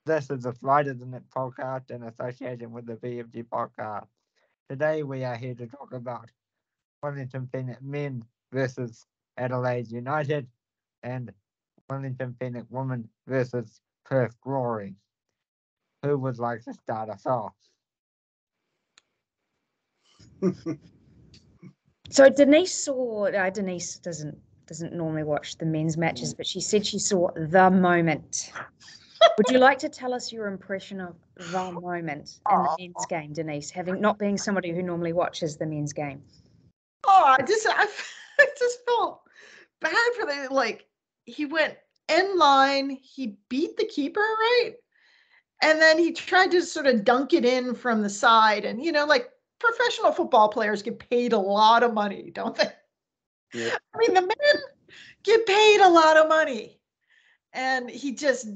This is the Friday the Net podcast in association with the BFG podcast. Today we are here to talk about Wellington Phoenix Men versus Adalaide United and Wellington Phoenix Women versus Perth Glory. Who would like to start us off? So Denise doesn't normally watch the men's matches, but she said she saw the moment. Would you like to tell us your impression of the moment in the men's game, Denise, having not being somebody who normally watches the men's game? I just felt bad for he went end line, he beat the keeper, right? And then he tried to sort of dunk it in from the side. And, professional football players get paid a lot of money, don't they? Yeah. I mean, the men get paid a lot of money. And it just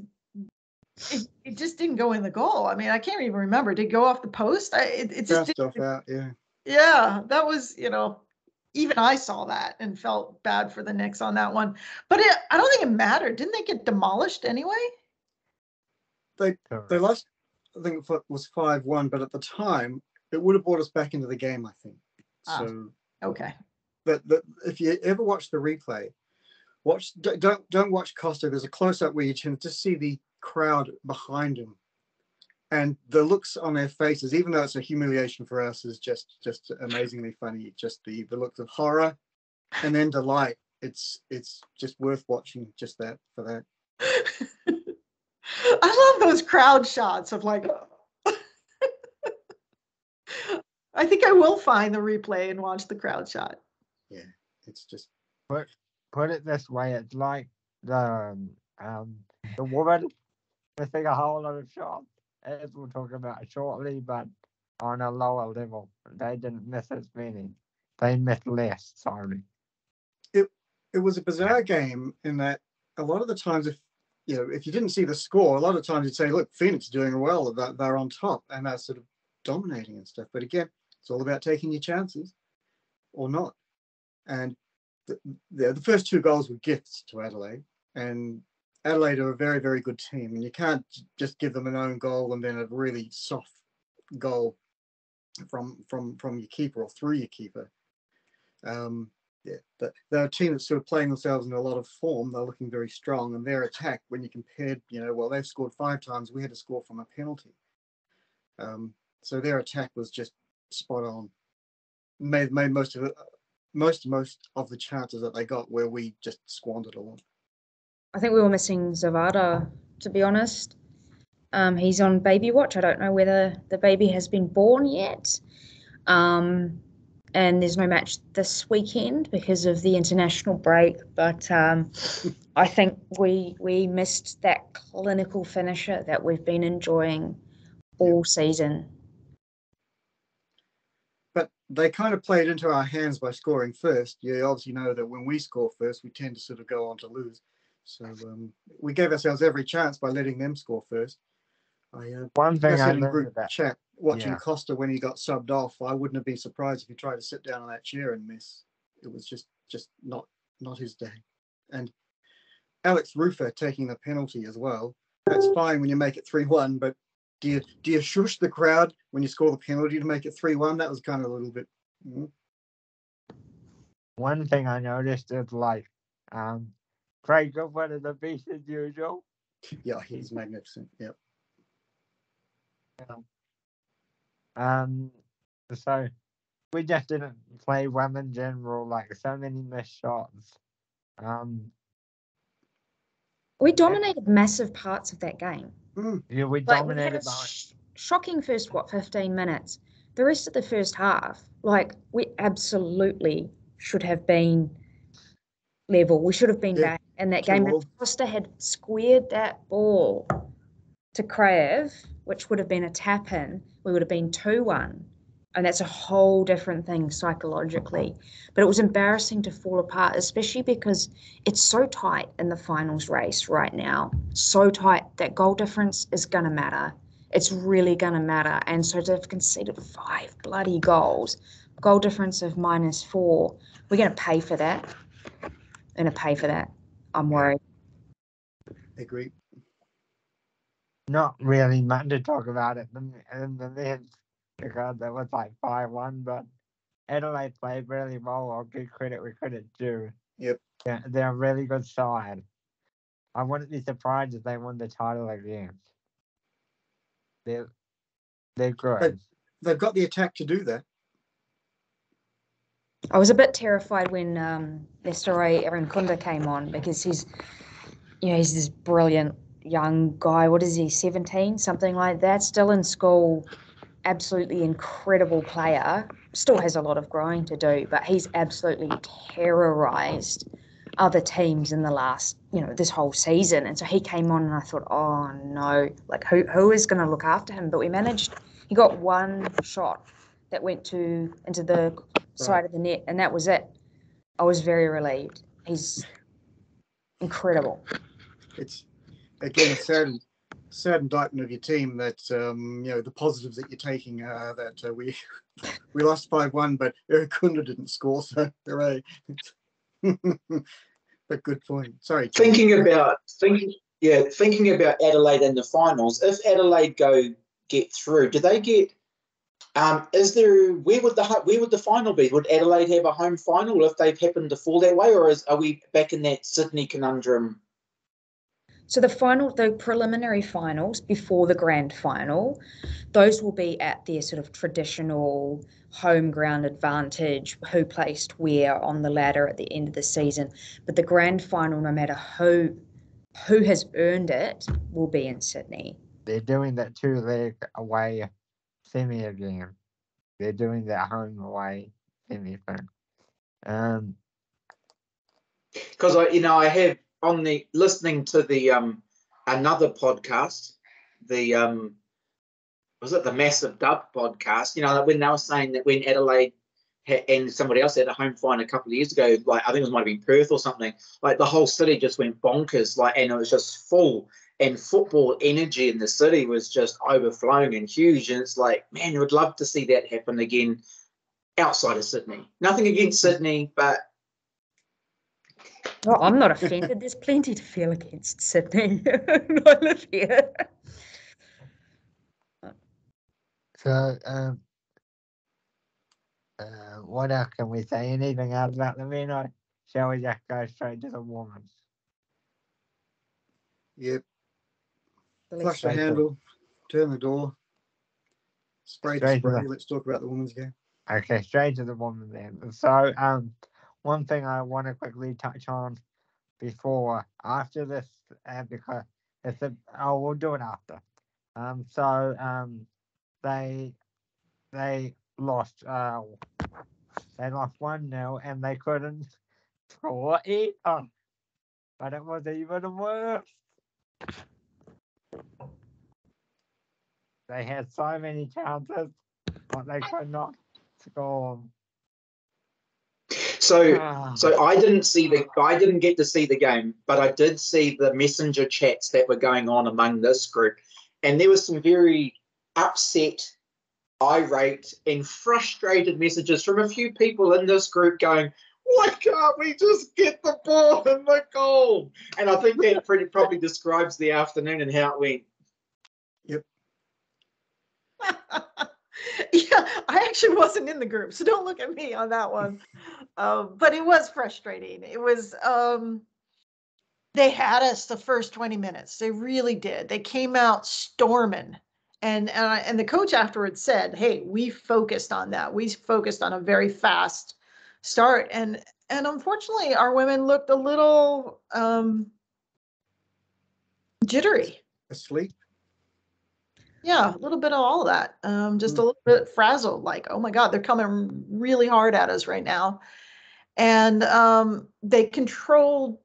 didn't go in the goal. I mean, I can't even remember. Did it go off the post? It just Bounced off out, yeah. Yeah, that was, even I saw that and felt bad for the Knicks on that one. But I don't think it mattered. Didn't they get demolished anyway? They lost, I think it was 5-1, but at the time, it would have brought us back into the game, I think. So okay. But if you ever watch the replay, don't watch Costa. There's a close-up where you can just see the crowd behind him. And the looks on their faces, even though it's a humiliation for us, is just amazingly funny. Just the looks of horror and then delight. It's just worth watching just that for that. I love those crowd shots of I think I will find the replay and watch the crowd shot. Yeah, it's just put it this way: it's like the woman missing a whole lot of shots, as we'll talk about shortly, but on a lower level. They didn't miss as many. They missed less. Sorry. It was a bizarre game in that a lot of the times, if you didn't see the score, a lot of times you'd say, "Look, Phoenix is doing well. They're on top and they're sort of dominating and stuff." But again, it's all about taking your chances or not. And the first two goals were gifts to Adelaide, and Adelaide are a very, very good team, and you can't just give them an own goal and then a really soft goal from your keeper or through your keeper. But they're a team that's sort of playing themselves in a lot of form. They're looking very strong, and their attack, when you compared, they've scored 5 times. We had to score from a penalty. So their attack was just spot on. Made most of the chances that they got where we just squandered a lot. I think we were missing Zavada, to be honest. He's on baby watch. I don't know whether the baby has been born yet. And there's no match this weekend because of the international break. But I think we missed that clinical finisher that we've been enjoying all season. But they kind of played into our hands by scoring first. You obviously know that when we score first, we tend to sort of go on to lose. So we gave ourselves every chance by letting them score first. One thing I in learned group about chat watching Costa when he got subbed off, I wouldn't have been surprised if he tried to sit down on that chair and miss. It was just not his day. And Alex Rufer taking the penalty as well. That's fine when you make it 3-1, but do you shush the crowd when you score the penalty to make it 3-1? That was kind of a little bit. One thing I noticed is Craig Goodwin is a beast as usual. Yeah, he's magnificent. Yep. So we just didn't play well in general, so many missed shots. We dominated massive parts of that game. Yeah, we We had dominated. a shocking first 15 minutes. The rest of the first half, we absolutely should have been level. We should have been back in that game. If Costa had squared that ball to Krav, which would have been a tap-in, we would have been 2-1. And that's a whole different thing psychologically. But it was embarrassing to fall apart, especially because it's so tight in the finals race right now. So tight that goal difference is going to matter. It's really going to matter. And so to have conceded 5 bloody goals, goal difference of -4, we're going to pay for that. I'm worried. Agree. not really much to talk about it in the men's because it was like 5-1, but Adelaide played really well. I'll give credit where credit's due. Yep. Yeah, they're a really good side. I wouldn't be surprised if they won the title again. They're good. They've got the attack to do that. I was a bit terrified when Lestore Arankunda came on because he's this brilliant young guy. What is he, 17, something like that? Still in school, absolutely incredible player. Still has a lot of growing to do, but he's absolutely terrorized other teams in the last, this whole season. And so he came on and I thought, oh no, like who is going to look after him? But we managed. He got one shot that went into the side of the net, and that was it. I was very relieved. He's incredible. It's again a sad indictment of your team that the positives that you're taking are that we lost 5-1, but Kunda didn't score, so hooray. But good point. Sorry. Thinking about Adelaide in the finals. If Adelaide get through, do they get? Where would the final be? Would Adelaide have a home final if they've happened to fall that way, or are we back in that Sydney conundrum? So the preliminary finals before the grand final, those will be at their sort of traditional home ground advantage, who placed where on the ladder at the end of the season. But the grand final, no matter who has earned it, will be in Sydney. They're doing that 2-leg away semi again. They're doing that home away semi thing. Because I have on the listening to the another podcast, the was it the Massive Dub podcast? When they were saying that when Adelaide and somebody else had a home final a couple of years ago, like I think it might have been Perth or something, like the whole city just went bonkers, and it was just full, and football energy in the city was just overflowing and huge, and it's like, man, you would love to see that happen again outside of Sydney. Nothing against Sydney, but well, I'm not offended. There's plenty to feel against Sydney. I live here. So, what else can we say? Anything else about the men, or shall we just go straight to the women? Yep. Flush the handle, turn the door, spray the spray. Let's talk about the women's game. Okay, straight to the women then. So, one thing I want to quickly touch on after this, because we'll do it after. They lost. They lost 1-0 and they couldn't score either. But it was even worse. They had so many chances, but they could not score. So I didn't get to see the game, but I did see the messenger chats that were going on among this group, and there was some very upset, irate, and frustrated messages from a few people in this group going, "Why can't we just get the ball in the goal?" And I think that probably describes the afternoon and how it went. Yep. Yeah, I actually wasn't in the group, so don't look at me on that one. But it was frustrating. It was, they had us the first 20 minutes. They really did. They came out storming. And the coach afterwards said, hey, we focused on that. We focused on a very fast start. And unfortunately, our women looked a little jittery. Asleep. Yeah, a little bit of all of that. Just a little bit frazzled, like, oh my God, they're coming really hard at us right now. And they controlled,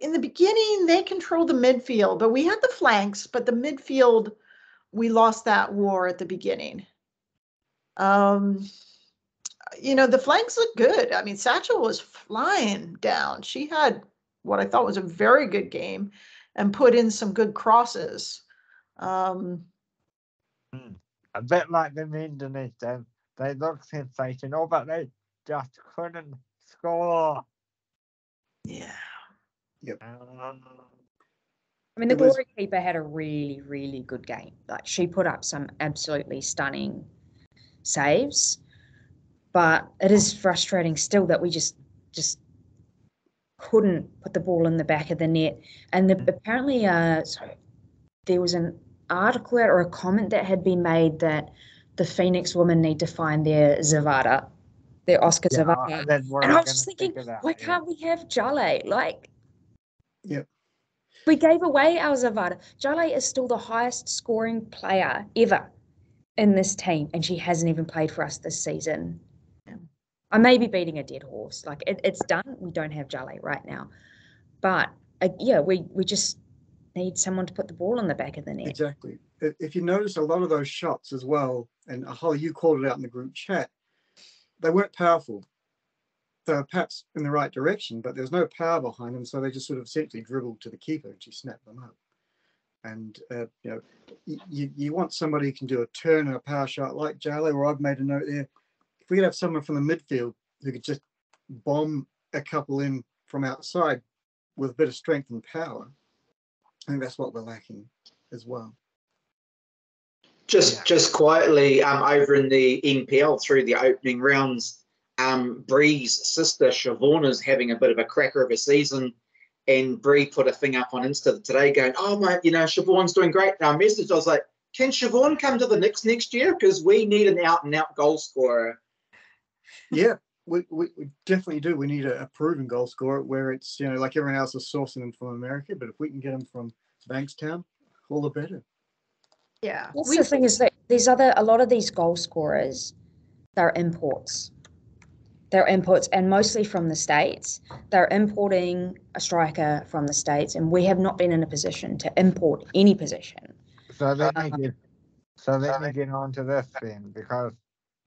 in the beginning, they controlled the midfield, but we had the flanks, but the midfield, we lost that war at the beginning. The flanks look good. I mean, Satchel was flying down. She had what I thought was a very good game and put in some good crosses. A bit like the men, Denise. They look sensational, but they just couldn't score. Yeah. Yep. I mean, the glory keeper had a really, really good game. Like, she put up some absolutely stunning saves, but it is frustrating still that we just couldn't put the ball in the back of the net. And apparently, there was an article or a comment that had been made that the Phoenix women need to find their Zavada, their Oscar Zavada. And I was just thinking, why can't we have Jale? Like, we gave away our Zavada. Jale is still the highest scoring player ever in this team, and she hasn't even played for us this season. I may be beating a dead horse. Like, it's done. We don't have Jale right now. But, we just need someone to put the ball in the back of the net. Exactly. If you notice a lot of those shots as well, and Holly, you called it out in the group chat, they weren't powerful. They were perhaps in the right direction, but there was no power behind them, so they just sort of simply dribbled to the keeper and she snapped them up. And you want somebody who can do a turn and a power shot like Jale, or I've made a note there. If we could have someone from the midfield who could just bomb a couple in from outside with a bit of strength and power, I think that's what we're lacking as well. Just quietly, over in the NPL through the opening rounds, Bree's sister Siobhan is having a bit of a cracker of a season, and Bree put a thing up on Insta today going, "Oh my, Siobhan's doing great." And I messaged, I was like, "Can Siobhan come to the Knicks next year? Because we need an out-and-out goal scorer." Yeah, we definitely do. We need a proven goal scorer where it's, like everyone else is sourcing them from America, but if we can get them from Bankstown, all the better. Yeah. That's the thing is that a lot of these goal scorers, they're imports. They're imports, and mostly from the States. They're importing a striker from the States, and we have not been in a position to import any position. So let me get on to this then, because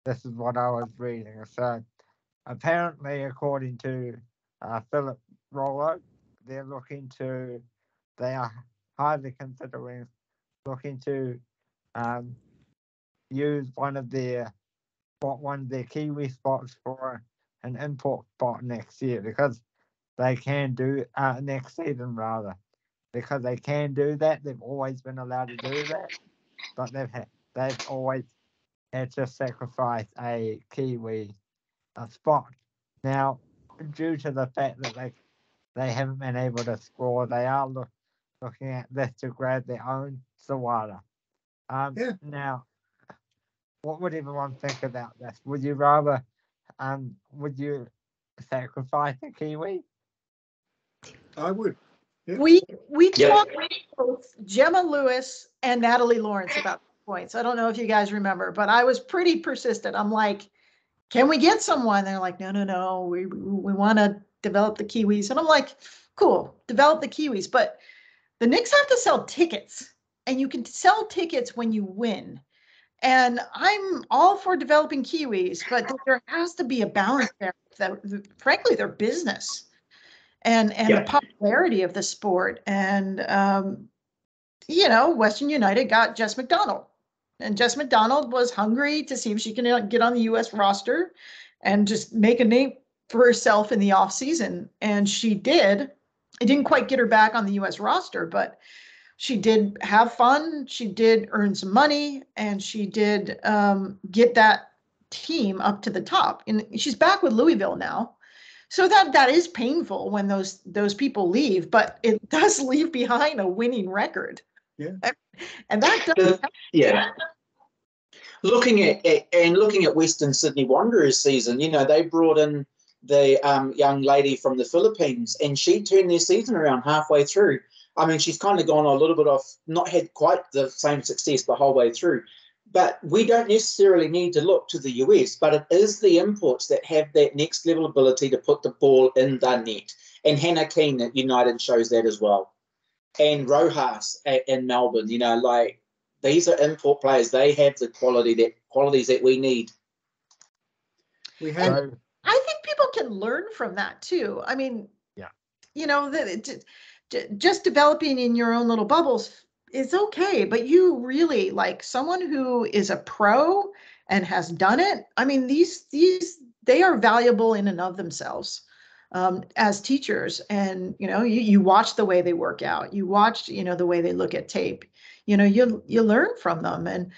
this is what I was reading. So apparently, according to Philip Rollo, they are highly considering looking to use one of their Kiwi spots for an import spot next year, because they can do next season rather, because they can do that. They've always been allowed to do that, but they've always had to sacrifice a Kiwi spot. Now, due to the fact that they haven't been able to score, they are looking at this to grab their own Sawada. Now, what would everyone think about this? Would you rather, would you sacrifice a Kiwi? I would. Yeah. We talked both Gemma Lewis and Natalie Lawrence about points. I don't know if you guys remember, but I was pretty persistent. I'm like, can we get someone? They're like, no, we want to develop the Kiwis. And I'm like, cool, develop the Kiwis. But the Knicks have to sell tickets, and you can sell tickets when you win. And I'm all for developing Kiwis, but there has to be a balance there. Frankly, their business and the popularity of the sport. And, Western United got Jess McDonald. And Jess McDonald was hungry to see if she can get on the U.S. roster and just make a name for herself in the offseason. And she did. It didn't quite get her back on the U.S. roster, but she did have fun. She did earn some money, and she did get that team up to the top. And she's back with Louisville now. So that is painful when those people leave, but it does leave behind a winning record. Yeah. And that does Looking at Western Sydney Wanderers season, they brought in the young lady from the Philippines, and she turned their season around halfway through. I mean, she's kind of gone a little bit off, not had quite the same success the whole way through. But we don't necessarily need to look to the US, but it is the imports that have that next level ability to put the ball in the net. And Hannah Keane at United shows that as well. And Rojas in Melbourne, these are import players. They have the qualities that we need. I think people can learn from that too. I mean, just developing in your own little bubbles is okay, but you really like someone who is a pro and has done it. I mean, these they are valuable in and of themselves. as teachers. And, you watch the way they work out, you watch, the way they look at tape, you learn from them. And,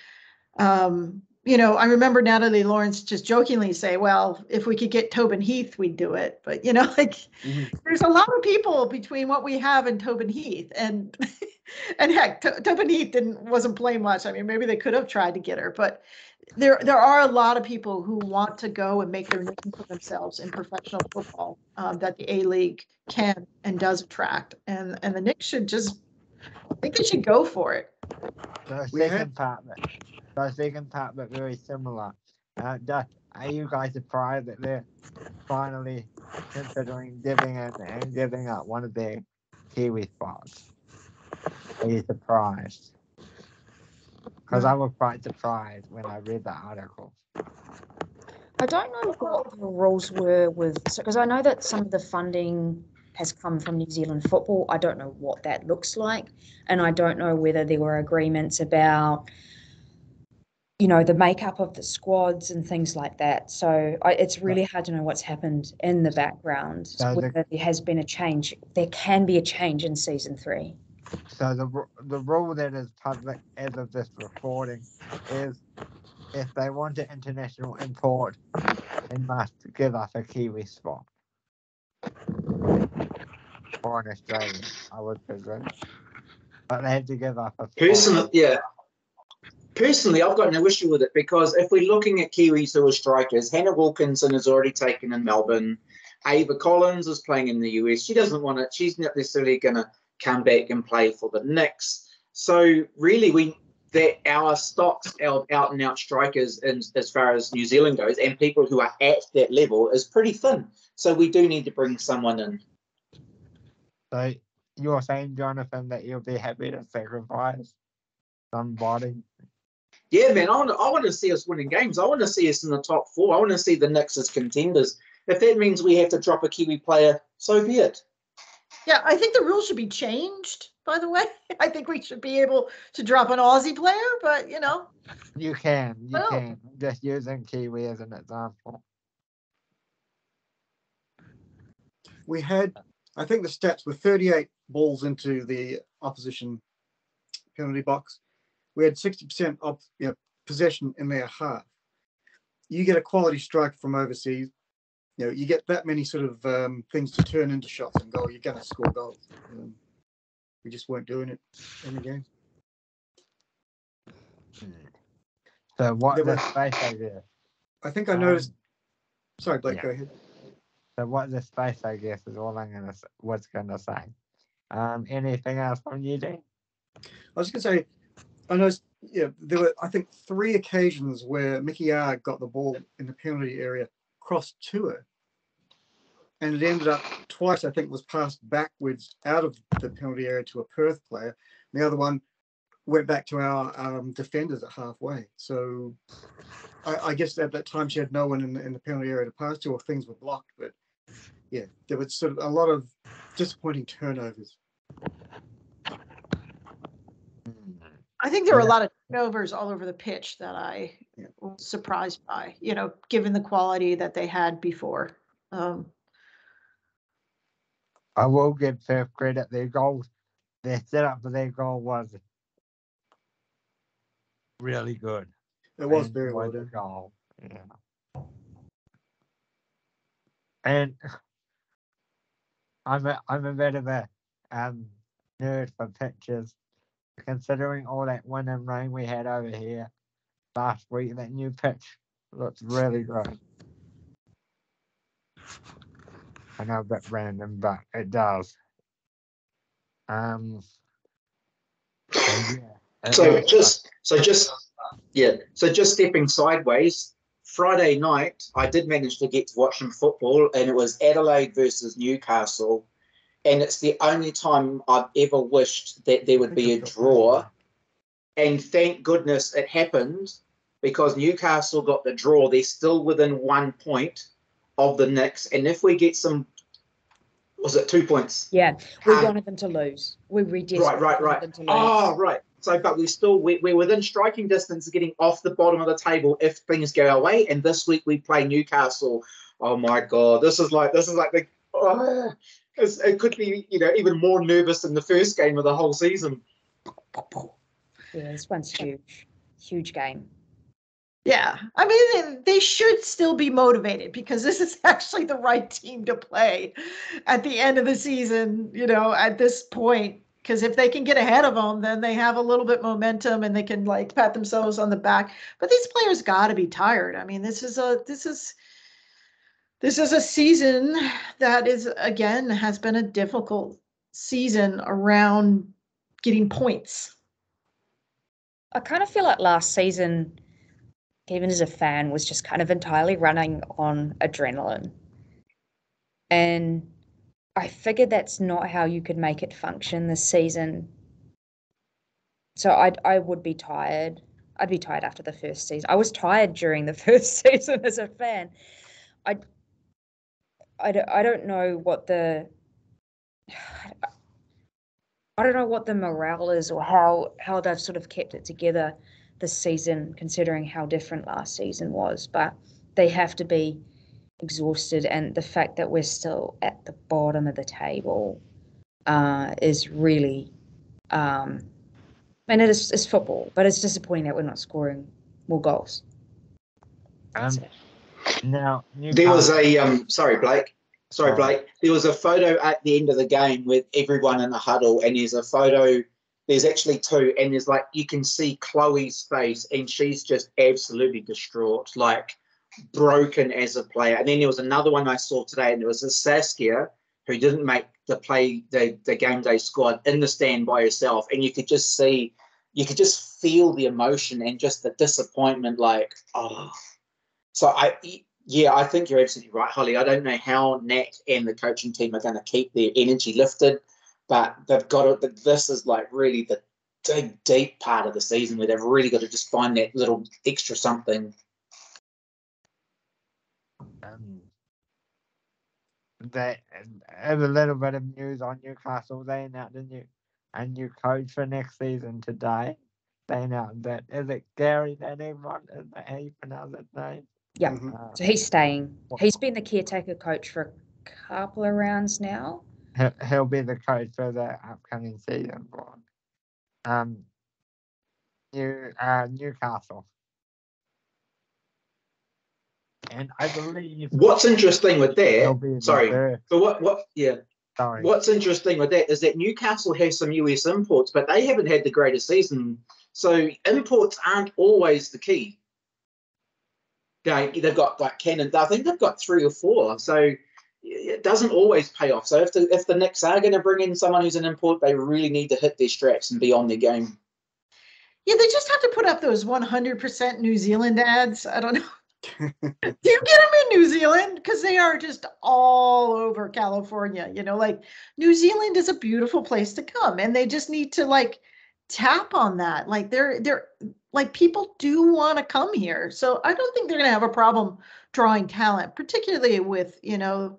I remember Natalie Lawrence just jokingly say, well, if we could get Tobin Heath, we'd do it. But, there's a lot of people between what we have and Tobin Heath. And and heck, Tobin Heath wasn't playing much. I mean, maybe they could have tried to get her, but there are a lot of people who want to go and make their name for themselves in professional football, that the A-League can and does attract. And the Knicks I think they should go for it. The second part, but very similar. Are you guys surprised that they're finally considering giving up one of their Kiwi spots? Are you surprised? Because I was quite surprised when I read the article. I don't know what the rules were because I know that some of the funding has come from New Zealand football. I don't know what that looks like, and I don't know whether there were agreements about, the makeup of the squads and things like that. So it's really hard to know what's happened in the background, whether there has been a change. There can be a change in season 3. So the rule that is public as of this recording is if they want an international import, they must give up a Kiwi spot. For an Australian, I would presume. But they had to give up a spot. Personally, I've got no issue with it, because if we're looking at Kiwis who are strikers, Hannah Wilkinson is already taken in Melbourne. Ava Collins is playing in the US. She doesn't want it. She's not necessarily going to come back and play for the Knicks. So really, our stocks, our out-and-out strikers, as far as New Zealand goes, and people who are at that level, is pretty thin. So we do need to bring someone in. So you're saying, Jonathon, that you'll be happy to sacrifice somebody? Yeah, man, I want to see us winning games. I want to see us in the top 4. I want to see the Knicks as contenders. If that means we have to drop a Kiwi player, so be it. Yeah, I think the rules should be changed, by the way. I think we should be able to drop an Aussie player, but, You can. Just using Kiwi as an example. We had, I think the stats were 38 balls into the opposition penalty box. We had 60% of possession in their half. You get a quality strike from overseas, you get that many sort of things to turn into shots and goal. You're going to score goals. We just weren't doing it in the game. So what the space I guess? I think I noticed. Sorry, Blake, go ahead. So what the space I guess is all I was going to say. Anything else from you, Dean? I was going to say, I noticed, there were, I think, 3 occasions where Mickey R got the ball in the penalty area, crossed to her, and it ended up twice, I think, was passed backwards out of the penalty area to a Perth player. The other one went back to our defenders at halfway. So I guess at that time she had no one in the penalty area to pass to, or things were blocked. But yeah, there was sort of a lot of disappointing turnovers. I think there were a lot of turnovers all over the pitch that I was surprised by, given the quality that they had before. I will give Perth credit. Their goals, their setup for their goal was really good. It was very well done. Goal. Yeah. And I'm a bit of a nerd for pictures. Considering all that wind and rain we had over here last week, that new pitch looks really good. I know a bit random, but it does. So just stepping sideways, Friday night I did manage to get to watch some football, and it was Adelaide versus Newcastle, and it's the only time I've ever wished that there would be a draw, and thank goodness it happened, because Newcastle got the draw. They're still within 1 point of the Knicks, and if we get some, was it 2 points? Yeah, we wanted them to lose. We desperately wanted them to lose. Oh, right. So, but we're within striking distance of getting off the bottom of the table if things go our way. And this week we play Newcastle. Oh my God, this is like the oh, it could be, even more nervous than the first game of the whole season. Yeah, this one's huge game. Yeah, I mean, they should still be motivated because this is actually the right team to play at the end of the season, at this point. Because if they can get ahead of them, then they have a little bit momentum and they can like pat themselves on the back. But these players got to be tired. I mean, this is a season that has been a difficult season around getting points. I kind of feel like last season, even as a fan, was just kind of entirely running on adrenaline. And I figured that's not how you could make it function this season. So I would be tired. I'd be tired after the first season. I was tired during the first season as a fan. I don't know what the morale is or how they've sort of kept it together this season, considering how different last season was. But they have to be exhausted, and the fact that we're still at the bottom of the table is really, and it's football, but it's disappointing that we're not scoring more goals. Now there was a sorry Blake there was a photo at the end of the game with everyone in the huddle, and there's actually two, and there's like, you can see Chloe's face and she's just absolutely distraught, like broken as a player. And then there was another one I saw today, and there was a Saskia who didn't make the game day squad, in the stand by herself, and you could just feel the emotion and just the disappointment, like, oh. So I think you're absolutely right, Holly. I don't know how Nat and the coaching team are going to keep their energy lifted, but they've got to. This is like really the deep part of the season where they've really got to just find that little extra something. There's a little bit of news on Newcastle. They announced a new coach for next season today. They announced that, is it Gary that everyone, is that how you pronounce his name? Yeah, so he's staying. He's been the caretaker coach for a couple of rounds now. He'll be the coach for the upcoming season for Newcastle. And I believe what's interesting with that. Sorry. What's interesting with that is that Newcastle has some US imports, but they haven't had the greatest season. So imports aren't always the key. They've got like Cannon. I think they've got 3 or 4. So it doesn't always pay off. So if the Knicks are going to bring in someone who's an import, they really need to hit their straps and be on their game. Yeah, they just have to put up those 100% New Zealand ads. I don't know. Do you get them in New Zealand? Because they are just all over California. Like New Zealand is a beautiful place to come, and they just need to like tap on that. Like they're like, people do want to come here, so I don't think they're going to have a problem drawing talent, particularly with the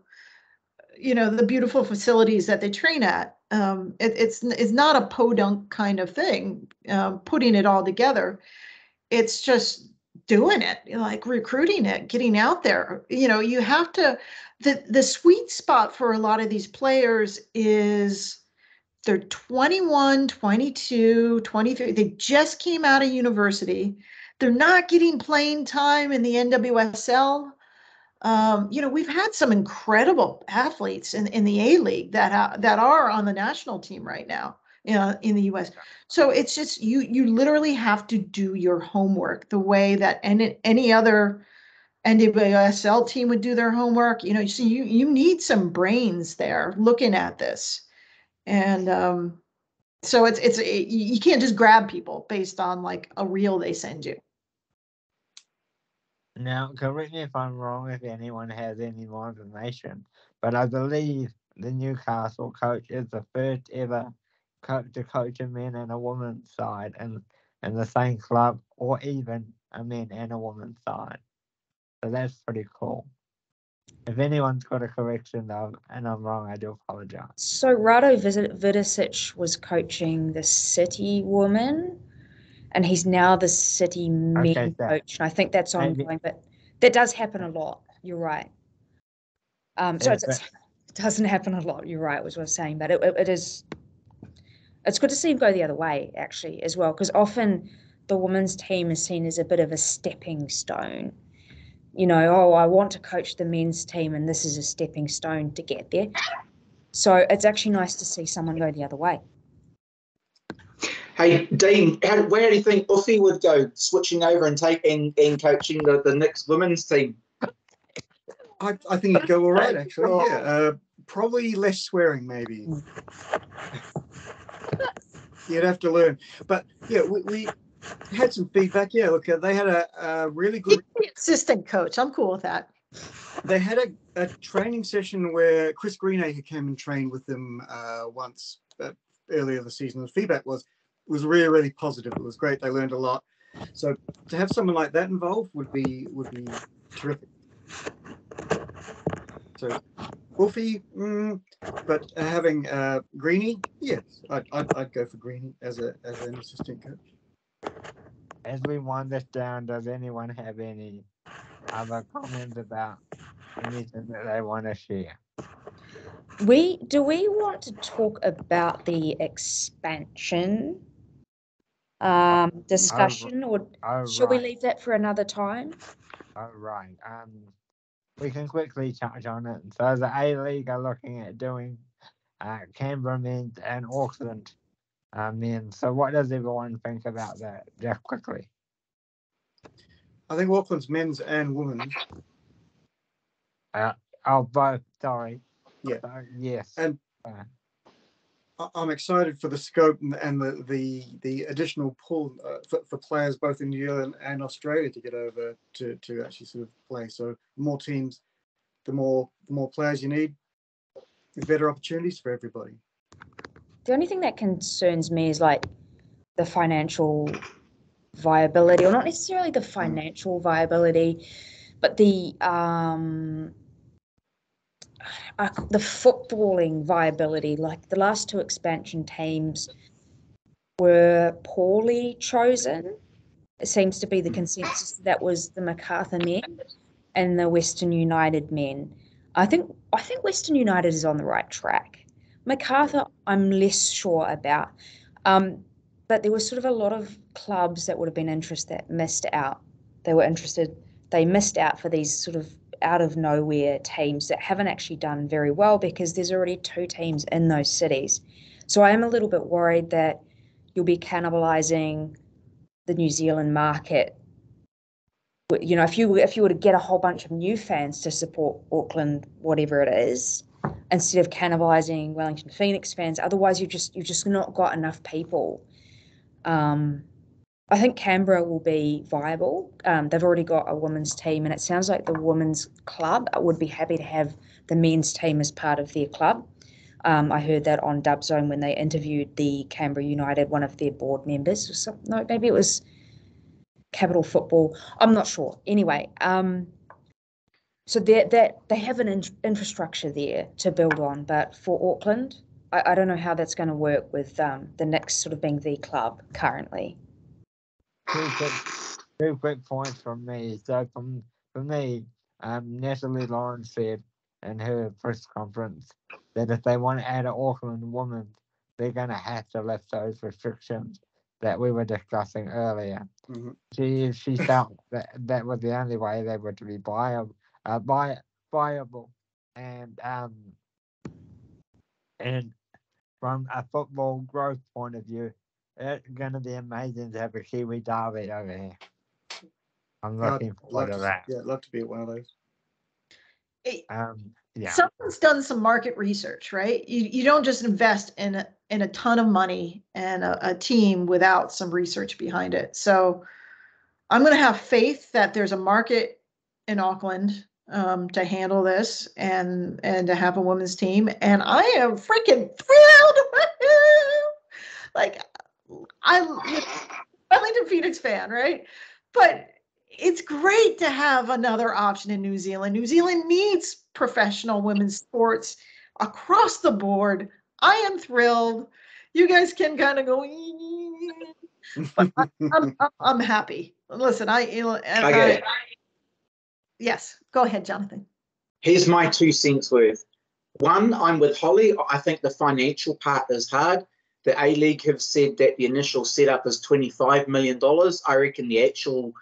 beautiful facilities that they train at. It's not a podunk kind of thing, putting it all together. It's just doing it, like recruiting it, getting out there. You have to, the sweet spot for a lot of these players is they're 21, 22, 23. They just came out of university. They're not getting playing time in the NWSL. We've had some incredible athletes in the A-League that are on the national team right now, in the US. So it's just, you literally have to do your homework the way that any other NWSL team would do their homework. So you need some brains there looking at this. And so you can't just grab people based on like a reel they send you. Now, correct me if I'm wrong, if anyone has any more information, but I believe the Newcastle coach is the first ever coach to coach a men and a women's side in the same club, or even a men and a women's side. So that's pretty cool. If anyone's got a correction, though, and I'm wrong, I do apologize. So Rado Vidicic was coaching the City women, and he's now the City men coach. And I think that's ongoing, but that does happen a lot. You're right. So doesn't happen a lot. You're right, was what I was saying, but it is. It's good to see him go the other way, actually, as well, because often the women's team is seen as a bit of a stepping stone. You know, oh, I want to coach the men's team, and this is a stepping stone to get there. So it's actually nice to see someone go the other way. Hey, Dean, where do you think Uffy would go, switching over and coaching the next women's team? I think he'd go all right, actually. Yeah, probably less swearing, maybe. You'd have to learn. But yeah, we had some feedback. Yeah, look, they had a really good assistant coach. I'm cool with that. They had a training session where Chris Greenacre came and trained with them once earlier this season. The feedback was really, really positive. It was great. They learned a lot. So to have someone like that involved would be terrific. So Wolfie, but having Greenie, yes, I'd go for Greenie as an assistant coach. As we wind this down, does anyone have any other comments about anything that they want to share? Do we want to talk about the expansion discussion, or shall we leave that for another time? Oh, right. We can quickly touch on it. So the A-League are looking at doing Canberra men's and Auckland men. So what does everyone think about that? Just quickly. I think Auckland's men's and women's. Both. Sorry. Yeah. Yes. And I'm excited for the scope and the additional pull for players both in New Zealand and Australia to get over to actually sort of play. So more teams, the more players you need, the better opportunities for everybody. The only thing that concerns me is like the financial viability, or not necessarily the financial viability, but the footballing viability. Like the last two expansion teams were poorly chosen. It seems to be the consensus that was the Macarthur men and the Western United men. I think Western United is on the right track. Macarthur, I'm less sure about. But there was sort of a lot of clubs that would have been interested that missed out. They missed out for these sort of out of nowhere teams that haven't actually done very well because there's already two teams in those cities. So I am a little bit worried that you'll be cannibalizing the New Zealand market. You know, if you were to get a whole bunch of new fans to support Auckland, whatever it is, instead of cannibalizing Wellington Phoenix fans, otherwise you've just not got enough people. I think Canberra will be viable. They've already got a women's team, and it sounds like the women's club would be happy to have the men's team as part of their club. I heard that on Dub Zone when they interviewed the Canberra United, one of their board members. No, maybe it was Capital Football. I'm not sure. Anyway, so they have an infrastructure there to build on, but for Auckland, I don't know how that's going to work with the Knicks sort of being the club currently. Two quick points from me. So for me, Natalie Lawrence said in her press conference that if they want to add an Auckland woman, they're going to have to lift those restrictions that we were discussing earlier. Mm-hmm. She felt that was the only way they were to be viable, and from a football growth point of view, it's going to be amazing to have a Kiwi derby over here. I'm looking forward to that. Yeah, I'd love to be at one of those. Yeah. Someone's done some market research, right? You don't just invest in a ton of money and a team without some research behind it. So I'm going to have faith that there's a market in Auckland to handle this and to have a women's team. And I am freaking thrilled. Like, I'm a Wellington Phoenix fan, right? But it's great to have another option in New Zealand. New Zealand needs professional women's sports across the board. I am thrilled. You guys can kind of go, but I'm happy. Listen, yes, go ahead, Jonathan. Here's my 2 cents worth. One, I'm with Holly. I think the financial part is hard. The A-League have said that the initial setup is $25 million. I reckon the actual,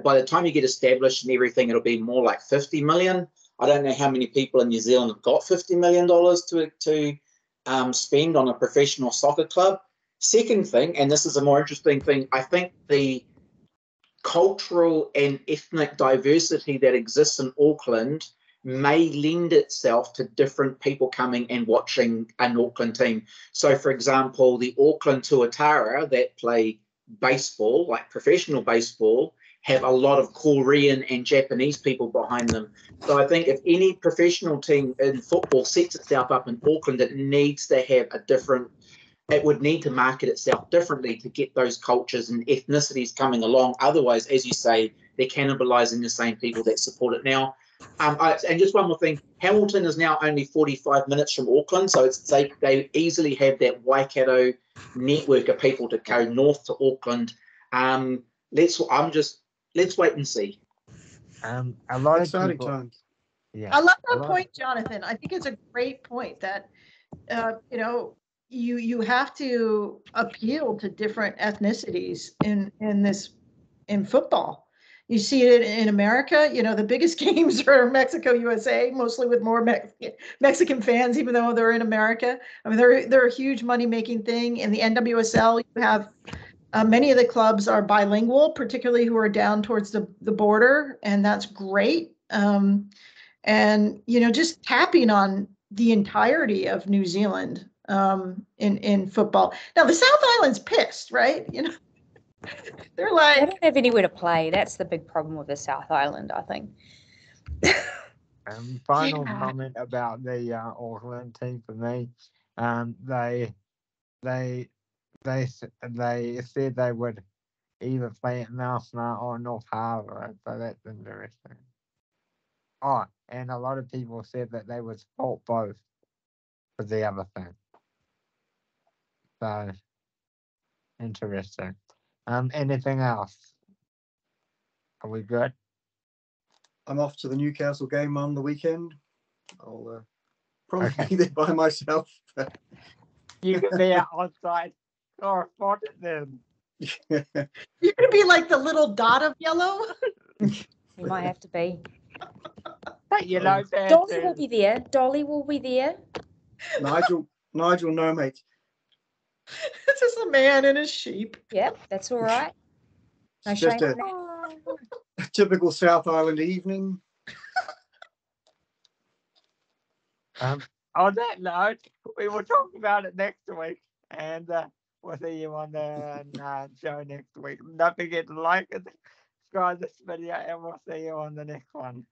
by the time you get established and everything, it'll be more like 50 million. I don't know how many people in New Zealand have got $50 million to spend on a professional soccer club. Second thing, and this is a more interesting thing, I think the cultural and ethnic diversity that exists in Auckland may lend itself to different people coming and watching an Auckland team. So, for example, the Auckland Tuatara that play baseball, like professional baseball, have a lot of Korean and Japanese people behind them. So I think if any professional team in football sets itself up in Auckland, it needs to have a different, it would need to market itself differently to get those cultures and ethnicities coming along. Otherwise, as you say, they're cannibalizing the same people that support it now. And just one more thing, Hamilton is now only 45 minutes from Auckland, so they easily have that Waikato network of people to go north to Auckland. Let's wait and see. A lot Exciting of people, times. yeah. I love that point, Jonathan. I think it's a great point that you have to appeal to different ethnicities in football. You see it in America. The biggest games are Mexico, USA, mostly with more Mexican fans, even though they're in America. I mean, they're a huge money-making thing. In the NWSL, you have many of the clubs are bilingual, particularly who are down towards the border, and that's great. And just tapping on the entirety of New Zealand in football. Now the South Island's pissed, right? They're like, They don't have anywhere to play. That's the big problem with the South Island, I think. Final comment about the Auckland team for me. They said they would either play at Mount or North Harbour, so that's interesting. Oh, and a lot of people said that they would support both for the other thing. So interesting. Anything else? Are we good? I'm off to the Newcastle game on the weekend. I'll probably be there by myself. You can be our on-site correspondent then. you're gonna be like the little dot of yellow. You might have to be. But Dolly will be there. Dolly will be there. Nigel, no, mate. It's just a man and a sheep. Yep, that's all right. No It's just shame. a typical South Island evening. On that note, we will talk about it next week, and we'll see you on the show next week. Don't forget to like and subscribe this video, and we'll see you on the next one.